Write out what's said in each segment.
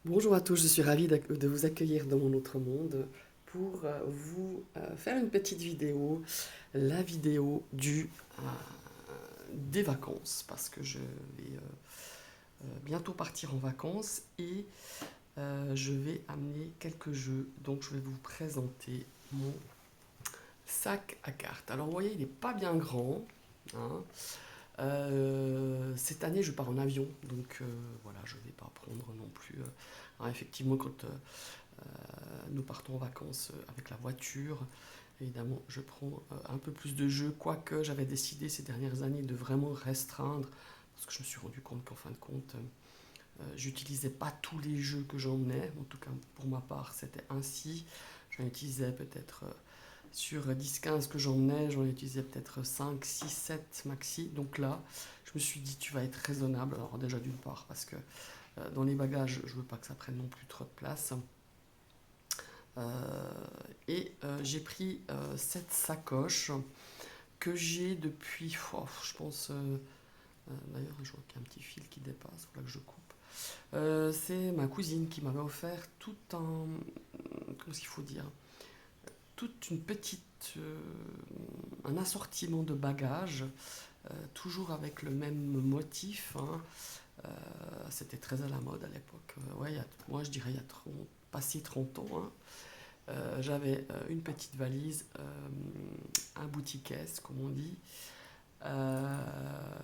Bonjour à tous, je suis ravie de vous accueillir dans mon autre monde pour vous faire une petite vidéo, la vidéo des vacances, parce que je vais bientôt partir en vacances et je vais amener quelques jeux, donc je vais vous présenter mon sac à cartes. Alors vous voyez, il n'est pas bien grand, hein. Cette année, je pars en avion, donc voilà, je ne vais pas prendre non plus. Alors, effectivement, quand nous partons en vacances avec la voiture, évidemment, je prends un peu plus de jeux, quoique j'avais décidé ces dernières années de vraiment restreindre, parce que je me suis rendu compte qu'en fin de compte, j'utilisais pas tous les jeux que j'emmenais, en tout cas pour ma part, c'était ainsi. J'en utilisais peut-être sur 10-15 que j'emmenais, j'en utilisais peut-être 5, 6, 7 maxi. Donc là, je me suis dit, tu vas être raisonnable. Alors déjà d'une part, parce que dans les bagages, je veux pas que ça prenne non plus trop de place. J'ai pris cette sacoche que j'ai depuis, je pense, d'ailleurs je vois qu'il y a un petit fil qui dépasse, voilà que je coupe. C'est ma cousine qui m'avait offert tout un, comment est-ce qu'il faut dire, toute une petite, un assortiment de bagages, toujours avec le même motif, hein. C'était très à la mode à l'époque. Ouais, moi je dirais il y a passé 30 ans, hein. J'avais une petite valise, un boutique-caisse, comme on dit.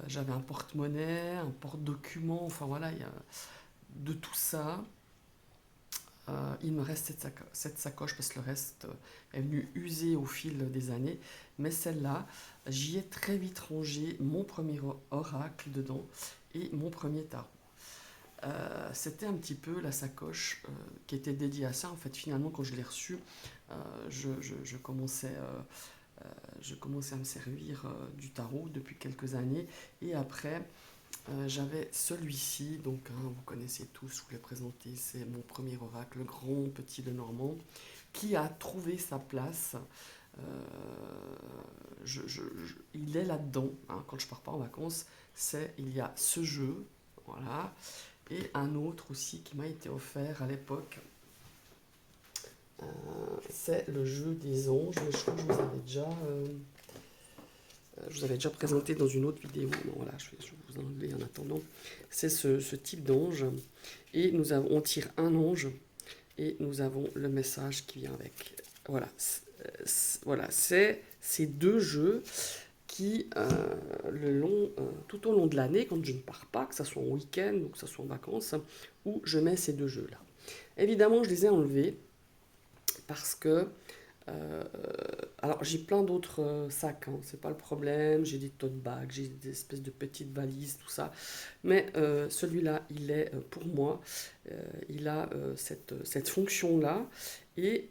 J'avais un porte-monnaie, un porte-document, enfin voilà, de tout ça. Il me reste cette sacoche parce que le reste est venu user au fil des années. Mais celle-là, j'y ai très vite rangé mon premier oracle dedans et mon premier tarot. C'était un petit peu la sacoche qui était dédiée à ça. En fait, finalement, quand je l'ai reçue, euh, je commençais, je commençais à me servir du tarot depuis quelques années. Et après, j'avais celui-ci, donc hein, vous connaissez tous, je vous l'ai présenté, c'est mon premier oracle, le grand petit de Normand, qui a trouvé sa place. Euh, il est là-dedans, hein, quand je pars pas en vacances, il y a ce jeu, voilà, et un autre aussi qui m'a été offert à l'époque, euh, c'est le jeu des anges, mais je crois que je vous avais déjà présenté dans une autre vidéo. Bon, voilà, je vais vous enlever en attendant. C'est ce type d'ange. Et on tire un ange et nous avons le message qui vient avec. Voilà, voilà, c'est ces deux jeux qui, tout au long de l'année, quand je ne pars pas, que ce soit en week-end ou que ce soit en vacances, où je mets ces deux jeux-là. Évidemment, je les ai enlevés parce que euh, alors j'ai plein d'autres sacs, hein, c'est pas le problème. J'ai des tote bags, j'ai des espèces de petites valises, tout ça. Mais celui-là, il est pour moi, il a cette fonction-là. Et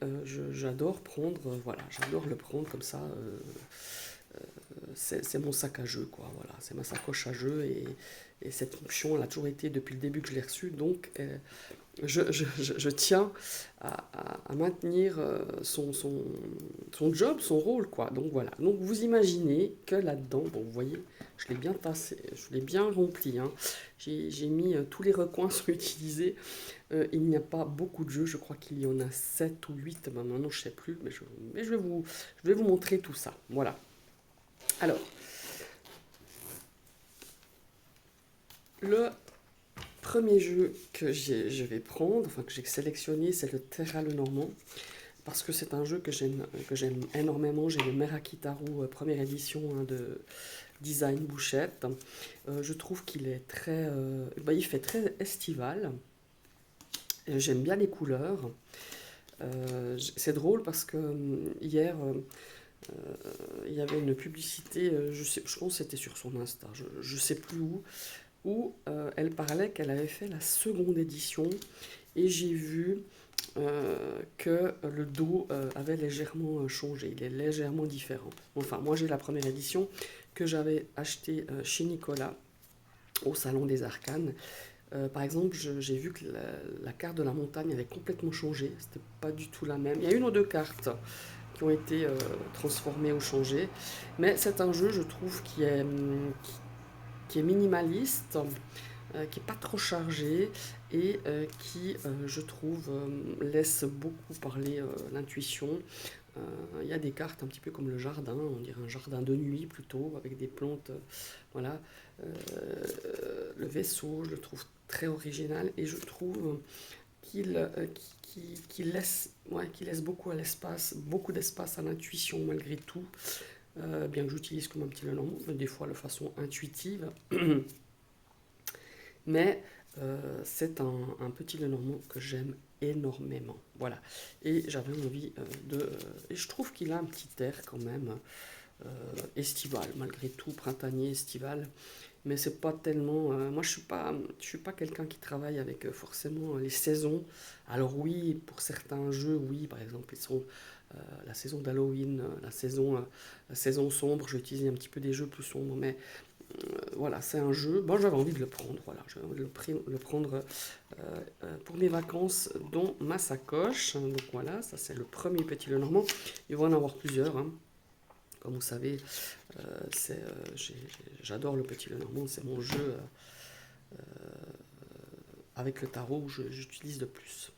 j'adore prendre, voilà, j'adore le prendre comme ça. C'est mon sac à jeu, quoi. Voilà, c'est ma sacoche à jeu. Et cette fonction, elle a toujours été depuis le début que je l'ai reçue. Donc je tiens à maintenir son job, son rôle, quoi. Donc voilà. Donc vous imaginez que là-dedans, bon, vous voyez, je l'ai bien tassé, je l'ai bien rempli, hein. J'ai mis tous les recoins sont utilisés. Il n'y a pas beaucoup de jeux, je crois qu'il y en a 7 ou 8, maintenant je ne sais plus, mais je vais vous montrer tout ça. Voilà. Alors, le premier jeu que je vais prendre, enfin que j'ai sélectionné, c'est le Terra le Normand. Parce que c'est un jeu que j'aime énormément. J'ai le Merakitaru première édition, hein, de Design Bouchette. Je trouve qu'il est il fait très estival. J'aime bien les couleurs. C'est drôle parce que hier, il y avait une publicité, je pense que c'était sur son Insta, je sais plus où elle parlait qu'elle avait fait la seconde édition et j'ai vu que le dos avait légèrement changé, il est légèrement différent. Enfin, moi j'ai la première édition que j'avais achetée chez Nicolas au Salon des Arcanes. Par exemple, j'ai vu que la carte de la montagne avait complètement changé, c'était pas du tout la même. Il y a une ou deux cartes qui ont été transformées ou changées, mais c'est un jeu, je trouve, qui est minimaliste, qui est pas trop chargé et qui, je trouve, laisse beaucoup parler l'intuition. Il y a des cartes un petit peu comme le jardin, on dirait un jardin de nuit plutôt, avec des plantes, voilà. Le vaisseau, je le trouve très original et je trouve qu'il laisse, ouais, qu'il laisse beaucoup à l'espace, beaucoup d'espace à l'intuition malgré tout, bien que j'utilise comme un petit Lenormand, des fois de façon intuitive, mais c'est un petit Lenormand que j'aime énormément. Voilà. Et j'avais envie et je trouve qu'il a un petit air quand même estival, malgré tout, printanier, estival. Mais c'est pas tellement. Moi, je suis pas quelqu'un qui travaille avec forcément les saisons. Alors oui, pour certains jeux, oui, par exemple, ils sont la saison d'Halloween, la saison sombre. J'ai utilisé un petit peu des jeux plus sombres, mais voilà, c'est un jeu. Bon, j'avais envie de le prendre. Voilà, j'avais envie de le prendre pour mes vacances dans ma sacoche. Donc voilà, ça c'est le premier petit Lenormand. Il va en avoir plusieurs, hein. Comme vous savez, j'adore le petit Lenormand, c'est mon jeu avec le tarot que j'utilise le plus.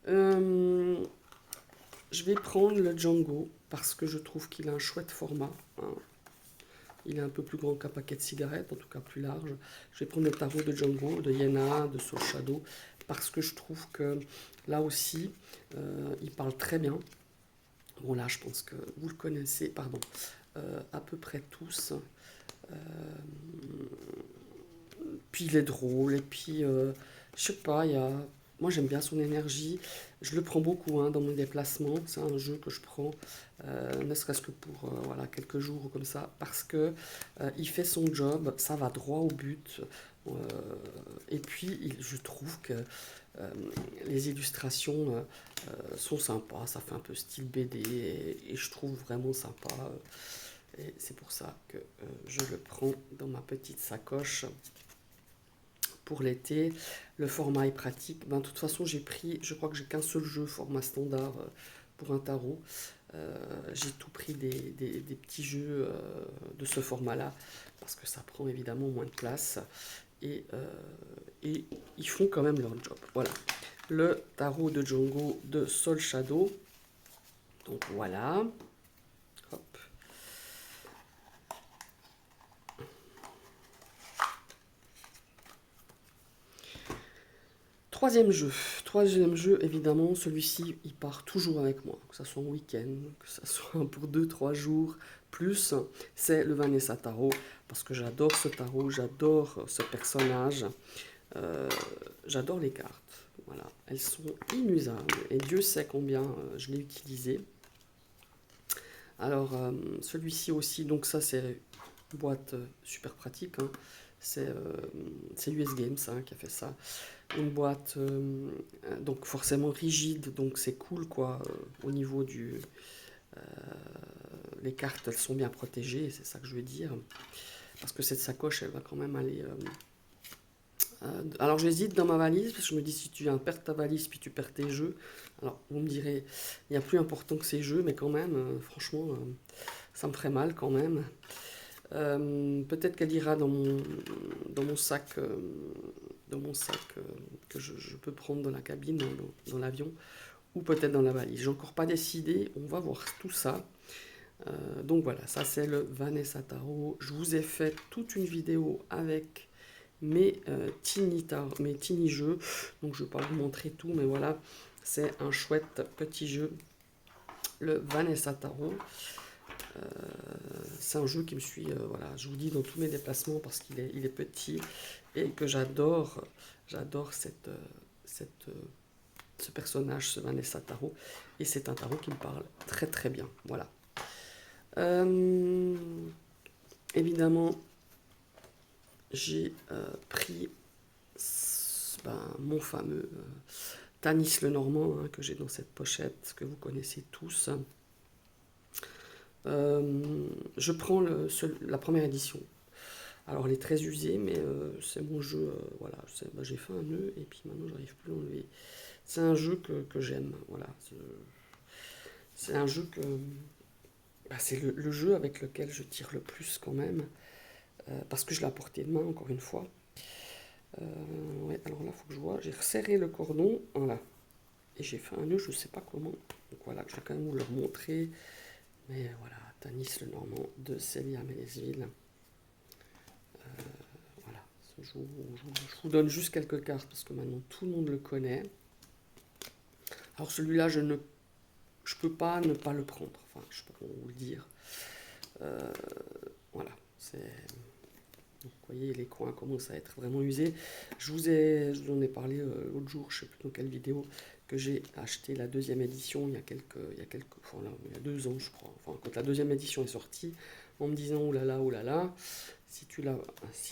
Euh, je vais prendre le Django parce que je trouve qu'il a un chouette format, hein. Il est un peu plus grand qu'un paquet de cigarettes, en tout cas plus large. Je vais prendre le tarot de Django, de Yena, de Soul Shadow, parce que je trouve que là aussi, il parle très bien. Bon là, je pense que vous le connaissez, pardon, à peu près tous. Euh, Puis il est drôle, et puis je sais pas, moi j'aime bien son énergie. Je le prends beaucoup hein, dans mes déplacements. C'est un jeu que je prends, ne serait-ce que pour voilà, quelques jours comme ça, parce que il fait son job, ça va droit au but. euh, et puis je trouve que euh, les illustrations sont sympas, ça fait un peu style BD, et je trouve vraiment sympa. Et c'est pour ça que je le prends dans ma petite sacoche pour l'été. Le format est pratique. Ben, de toute façon, je crois que j'ai qu'un seul jeu format standard pour un tarot. J'ai tout pris des petits jeux de ce format-là parce que ça prend évidemment moins de place et, et ils font quand même leur job. Voilà. Le tarot de Django de Soul Shadow. Donc voilà. Hop. Troisième jeu. Troisième jeu, évidemment, celui-ci, il part toujours avec moi. Que ce soit en week-end, que ce soit pour 2, 3 jours, plus, c'est le Vanessa Tarot. Parce que j'adore ce tarot, j'adore ce personnage, euh, j'adore les cartes. Voilà, elles sont inusables. Et Dieu sait combien je l'ai utilisé. Alors, celui-ci aussi, donc ça, c'est une boîte super pratique, hein. C'est US Games hein, qui a fait ça. Une boîte donc forcément rigide, donc c'est cool quoi au niveau du les cartes elles sont bien protégées, c'est ça que je veux dire, parce que cette sacoche elle va quand même aller alors j'hésite dans ma valise parce que je me dis si tu viens perdre ta valise puis tu perds tes jeux, alors vous me direz il y a plus important que ces jeux mais quand même franchement ça me ferait mal quand même. Peut-être qu'elle ira dans mon sac, que je peux prendre dans la cabine, dans l'avion, ou peut-être dans la valise. J'ai encore pas décidé, on va voir tout ça. Donc voilà, ça c'est le Vanessa Tarot. Je vous ai fait toute une vidéo avec mes tiny jeux, donc je ne vais pas vous montrer tout, mais voilà, c'est un chouette petit jeu, le Vanessa Tarot. C'est un jeu qui me suit, voilà, je vous dis dans tous mes déplacements parce il est petit et que j'adore ce personnage, ce Vanessa Tarot, et c'est un tarot qui me parle très très bien, voilà. Euh, Évidemment, j'ai pris mon fameux Tanis Lenormand hein, que j'ai dans cette pochette que vous connaissez tous. Je prends la première édition. Alors elle est très usée, mais c'est mon jeu. Voilà, j'ai fait un nœud et puis maintenant j'arrive plus à l'enlever. C'est un jeu que j'aime. Voilà, c'est un jeu que c'est le jeu avec lequel je tire le plus quand même, parce que je l'ai à portée de main encore une fois. Ouais, alors là, il faut que je vois. J'ai resserré le cordon, voilà. Et j'ai fait un nœud, je ne sais pas comment. Donc voilà, je vais quand même vous le remontrer. Mais voilà, Tanis le Normand de Célia Mélesville. Voilà, je vous donne juste quelques cartes parce que maintenant tout le monde le connaît. Alors celui-là, je peux pas ne pas le prendre. Enfin, je sais pas comment vous le dire. Voilà, donc, vous voyez, les coins commencent à être vraiment usés. Je vous en ai parlé l'autre jour, je ne sais plus dans quelle vidéo, que j'ai acheté la deuxième édition enfin, là, il y a 2 ans, je crois. Enfin, quand la deuxième édition est sortie, en me disant oh là là, si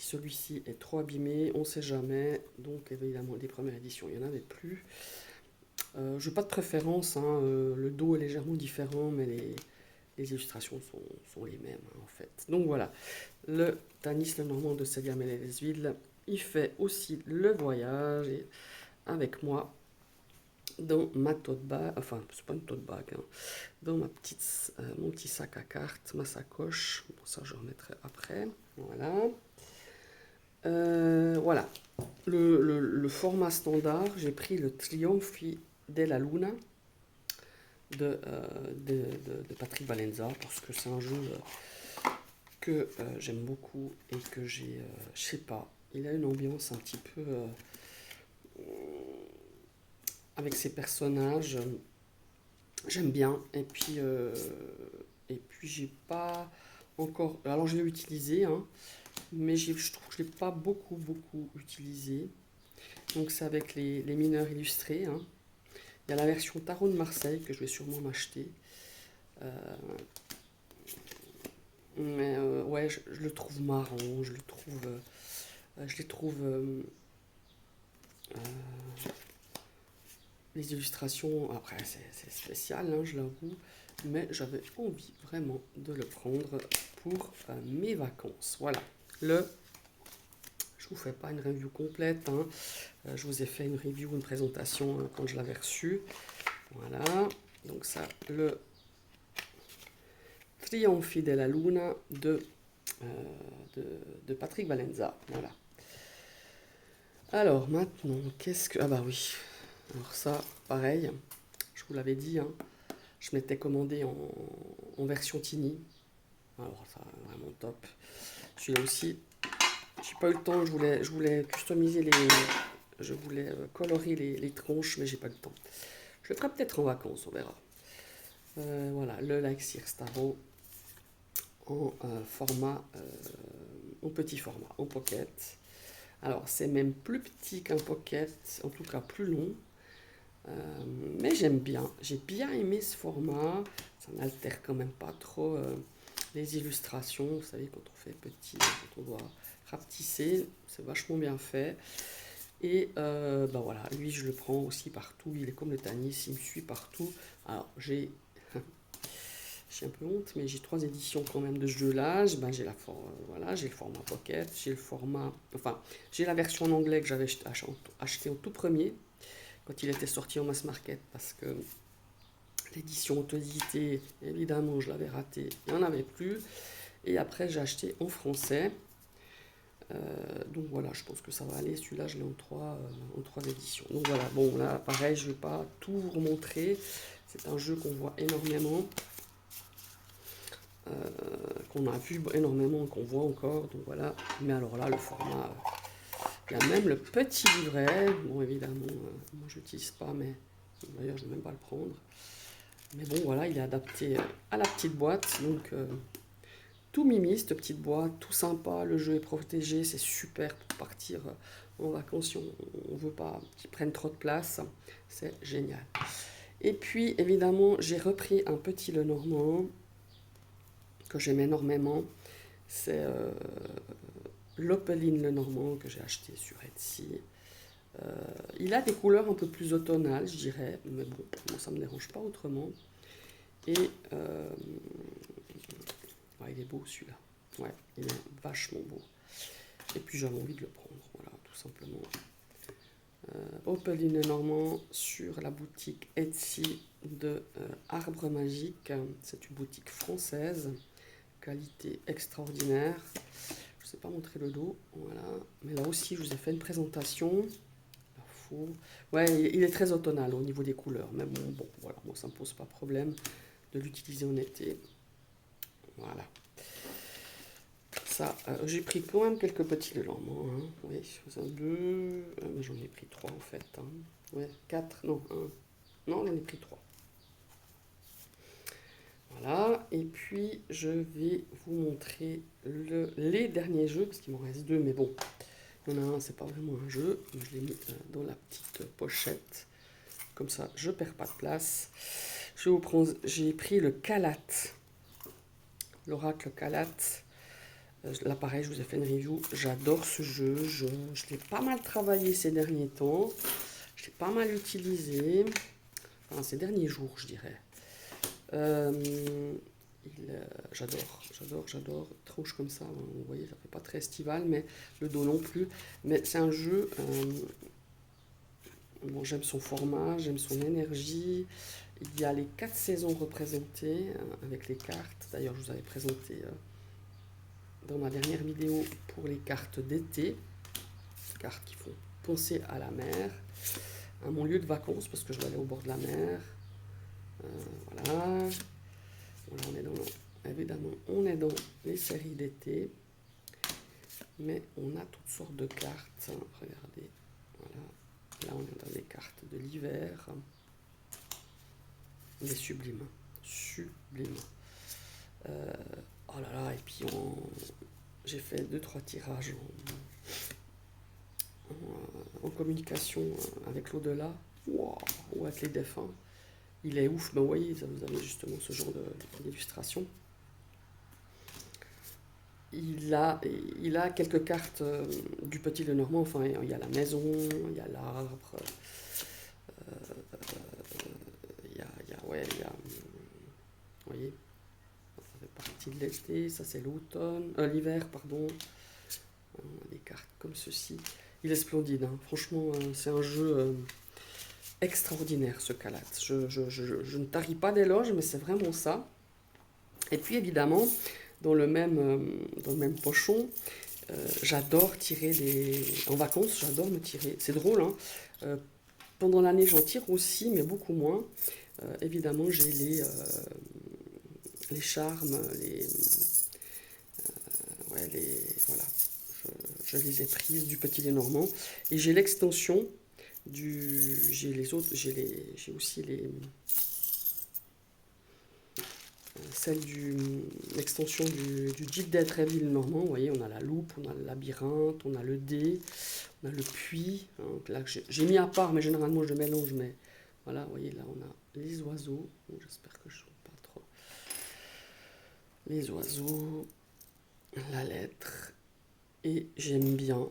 celui-ci est trop abîmé, on ne sait jamais. Donc évidemment, les premières éditions, il n'y en avait plus. Je n'ai pas de préférence, hein, le dos est légèrement différent, mais les illustrations sont les mêmes, hein, en fait. Donc voilà, le Tanis le Normand de Célia Mélesville, il fait aussi le voyage avec moi dans ma tote bag, enfin c'est pas une tote bag, hein, dans mon petit sac à cartes, ma sacoche. Bon, ça je remettrai après. Voilà. Voilà. Le format standard, j'ai pris le Trionfi della Luna de Patrick Valenza parce que c'est un jeu que j'aime beaucoup et que je sais pas, il a une ambiance un petit peu avec ses personnages, j'aime bien. Et puis j'ai pas encore, alors je l'ai utilisé, hein, mais je trouve que je l'ai pas beaucoup utilisé. Donc c'est avec les mineurs illustrés, hein. Il y a la version Tarot de Marseille que je vais sûrement m'acheter. Euh, mais ouais, je le trouve marrant, je les trouve euh, les illustrations, après c'est spécial, hein, je l'avoue, mais j'avais envie vraiment de le prendre pour mes vacances. Voilà, je vous fais pas une review complète, hein. Je vous ai fait une review, une présentation quand je l'avais reçu. Voilà, donc ça, le Trionfi della Luna de Patrick Valenza. Voilà. Alors maintenant, qu'est-ce que... Ah bah oui, alors ça, pareil, je vous l'avais dit, hein, je m'étais commandé en version Tiny. Alors ça, vraiment top. Celui-là aussi, j'ai pas eu le temps, je voulais customiser je voulais colorer les tronches, mais j'ai pas eu le temps. Je le ferai peut-être en vacances, on verra. Voilà, le Lexir Staro en en petit format, en pocket. Alors c'est même plus petit qu'un pocket, en tout cas plus long. Euh, mais j'aime bien, j'ai bien aimé ce format. Ça n'altère quand même pas trop les illustrations. Vous savez, quand on fait petit, quand on doit rapetisser, c'est vachement bien fait. Et bah voilà, lui je le prends aussi partout. Il est comme le Tanis, il me suit partout. Alors j'ai un peu honte, mais j'ai 3 éditions quand même de ce jeu-là. Ben, voilà, j'ai le format pocket, j'ai la version en anglais que j'avais acheté au tout premier quand il était sorti en mass market parce que l'édition auto-éditée, évidemment, je l'avais raté, il n'y en avait plus. Et après, j'ai acheté en français. Donc voilà, je pense que ça va aller. Celui-là, je l'ai en trois éditions. Donc voilà, bon, là, pareil, je ne vais pas tout vous remontrer. C'est un jeu qu'on voit énormément. Qu'on a vu énormément, qu'on voit encore, donc voilà. Mais alors là, le format, il y a même le petit livret. Bon, évidemment, moi je n'utilise pas, mais d'ailleurs je ne vais même pas le prendre. Mais bon, voilà, il est adapté à la petite boîte, donc tout mimi, cette petite boîte, tout sympa. Le jeu est protégé, c'est super pour partir en vacances si on ne veut pas qu'il prenne trop de place. C'est génial. Et puis, évidemment, j'ai repris un petit Lenormand que j'aime énormément. C'est l'Opeline Lenormand que j'ai acheté sur Etsy. Il a des couleurs un peu plus automnales, je dirais, mais bon, moi, ça ne me dérange pas autrement. Et ouais, il est beau celui-là. Ouais, il est vachement beau. Et puis j'avais envie de le prendre, voilà, tout simplement. Opaline Normand sur la boutique Etsy de Arbre Magique. C'est une boutique française, qualité extraordinaire. Je vous ai pas montré le dos, voilà. Mais là aussi, je vous ai fait une présentation. Ouais, il est très automnal au niveau des couleurs. Mais bon, voilà, moi ça me pose pas problème de l'utiliser en été. Voilà. Ça, j'ai pris quand même quelques petits éléments. Hein. Oui, deux. Mais j'en ai pris trois en fait. Hein. Ouais, quatre, non, un. Non, j'en ai pris trois. Voilà, et puis je vais vous montrer les derniers jeux, parce qu'il m'en reste deux, mais bon, il y en a un, c'est pas vraiment un jeu, je l'ai mis dans la petite pochette, comme ça je perds pas de place. Je vais vous prendre, j'ai pris le Kalat, l'Oracle Kalat. Là pareil, je vous ai fait une review, j'adore ce jeu, je l'ai pas mal travaillé ces derniers temps, je l'ai pas mal utilisé, enfin ces derniers jours je dirais. J'adore, tranche comme ça, vous voyez, ça fait pas très estival, mais le dos non plus. Mais c'est un jeu, bon, j'aime son format, j'aime son énergie. Il y a les 4 saisons représentées avec les cartes. D'ailleurs, je vous avais présenté dans ma dernière vidéo pour les cartes d'été, cartes qui font penser à la mer, à mon lieu de vacances parce que je vais aller au bord de la mer. Voilà. Voilà, évidemment, on est dans les séries d'été, mais on a toutes sortes de cartes. Regardez, voilà. Là, on est dans les cartes de l'hiver. Il est sublime, sublime. Oh là là, et puis j'ai fait 2-3 tirages en communication avec l'au-delà, wow, ou avec les défunts. Il est ouf, ben vous voyez, vous avez justement ce genre d'illustration. Il a quelques cartes du Petit Lenormand, enfin il y a la maison, il y a l'arbre, vous voyez, ça fait partie de l'été, ça c'est l'automne, l'hiver, pardon, des cartes comme ceci. Il est splendide, hein. Franchement, c'est un jeu extraordinaire ce Kalat. Je ne tarie pas d'éloges, mais c'est vraiment ça. Et puis évidemment, dans le même pochon, j'adore tirer en vacances, j'adore me tirer. C'est drôle, hein. Pendant l'année, j'en tire aussi, mais beaucoup moins. Évidemment, j'ai les charmes, voilà. Je les ai prises du Petit Lenormand. Et j'ai l'extension j'ai aussi l'extension du Gildet Réville Normand. Vous voyez, on a la loupe, on a le labyrinthe, on a le dé, on a le puits. Hein, là, j'ai mis à part, mais généralement je mélange. Mais voilà, vous voyez, là on a les oiseaux. Bon, j'espère que je ne joue pas trop. Les oiseaux, la lettre. Et j'aime bien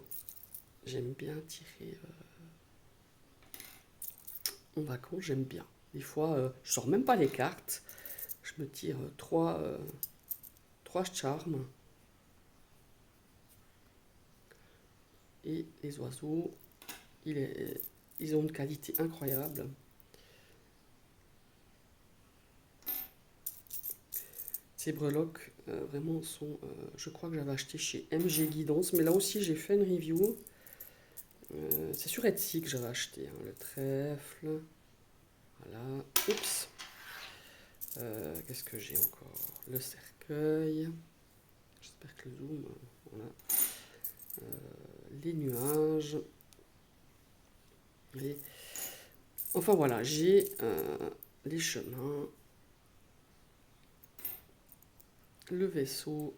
tirer en vacances, j'aime bien. Des fois, je sors même pas les cartes. Je me tire trois charmes. Et les oiseaux, ils ont une qualité incroyable. Ces breloques, vraiment, sont... je crois que j'avais acheté chez MG Guidance, mais là aussi, j'ai fait une review. C'est sur Etsy que j'avais acheté, hein, le trèfle. Voilà. Oups. Qu'est-ce que j'ai encore? Le cercueil. J'espère que le zoom... voilà. Les nuages. Enfin voilà, j'ai les chemins, le vaisseau,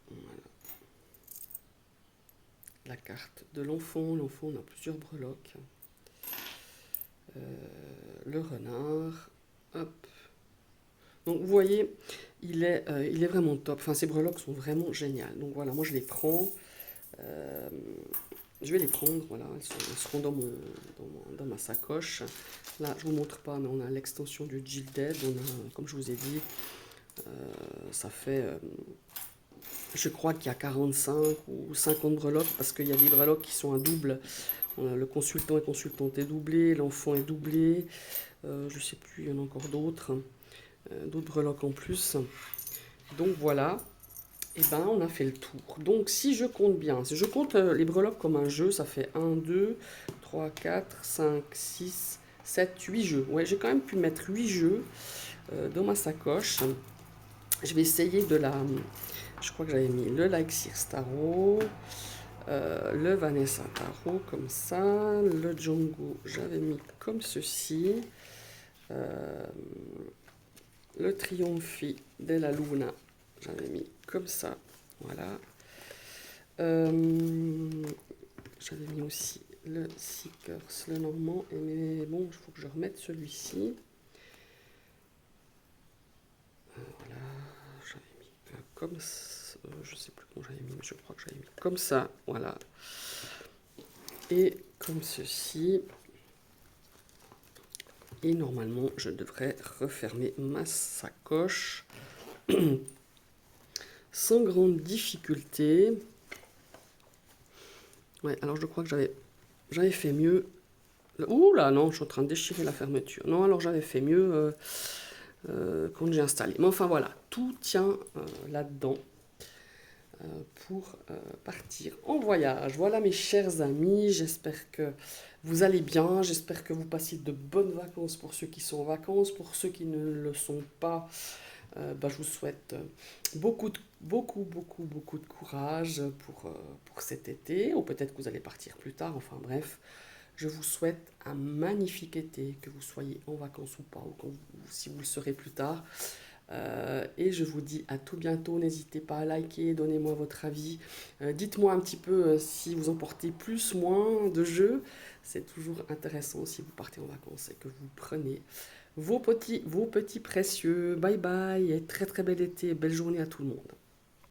voilà. La carte de l'enfant. L'enfant, on a plusieurs breloques. Le renard. Hop. Donc vous voyez, il est vraiment top. Enfin, ces breloques sont vraiment géniales. Donc voilà, moi je les prends. Je vais les prendre, voilà, elles seront dans ma sacoche. Là, je ne vous montre pas, mais on a l'extension du Gildet. On a, comme je vous ai dit, ça fait, je crois qu'il y a 45 ou 50 breloques, parce qu'il y a des breloques qui sont à double. Le consultant et consultante est doublé, l'enfant est doublé. Je ne sais plus, il y en a encore d'autres breloques en plus. Donc voilà. Et ben, on a fait le tour. Donc, si je compte bien, si je compte les breloques comme un jeu, ça fait 1, 2, 3, 4, 5, 6, 7, 8 jeux. Ouais, j'ai quand même pu mettre 8 jeux dans ma sacoche. Je vais essayer de la... Je crois que j'avais mis le Leixir Starro, le Vanessa Taro comme ça, le Django j'avais mis comme ceci, euh, le Triomphi della Luna j'avais mis comme ça, voilà. J'avais mis aussi le Seekers, le Normand, mais bon, il faut que je remette celui-ci. Voilà, j'avais mis comme ça, je sais plus comment j'avais mis, mais je crois que j'avais mis comme ça, voilà. Et comme ceci. Et normalement, je devrais refermer ma sacoche sans grande difficulté. Ouais, alors je crois que j'avais fait mieux. Ouh là, non, je suis en train de déchirer la fermeture. Non, alors j'avais fait mieux quand j'ai installé. Mais enfin voilà, tout tient là-dedans pour partir en voyage. Voilà mes chers amis, j'espère que vous allez bien, j'espère que vous passez de bonnes vacances pour ceux qui sont en vacances, pour ceux qui ne le sont pas. Je vous souhaite beaucoup de courage pour cet été, ou peut-être que vous allez partir plus tard, enfin bref. Je vous souhaite un magnifique été, que vous soyez en vacances ou pas, si vous le serez plus tard. Et je vous dis à tout bientôt. N'hésitez pas à liker, donnez-moi votre avis. Dites-moi un petit peu si vous emportez plus, moins de jeux. C'est toujours intéressant si vous partez en vacances et que vous prenez vos petits précieux. Bye bye et très très bel été. Belle journée à tout le monde.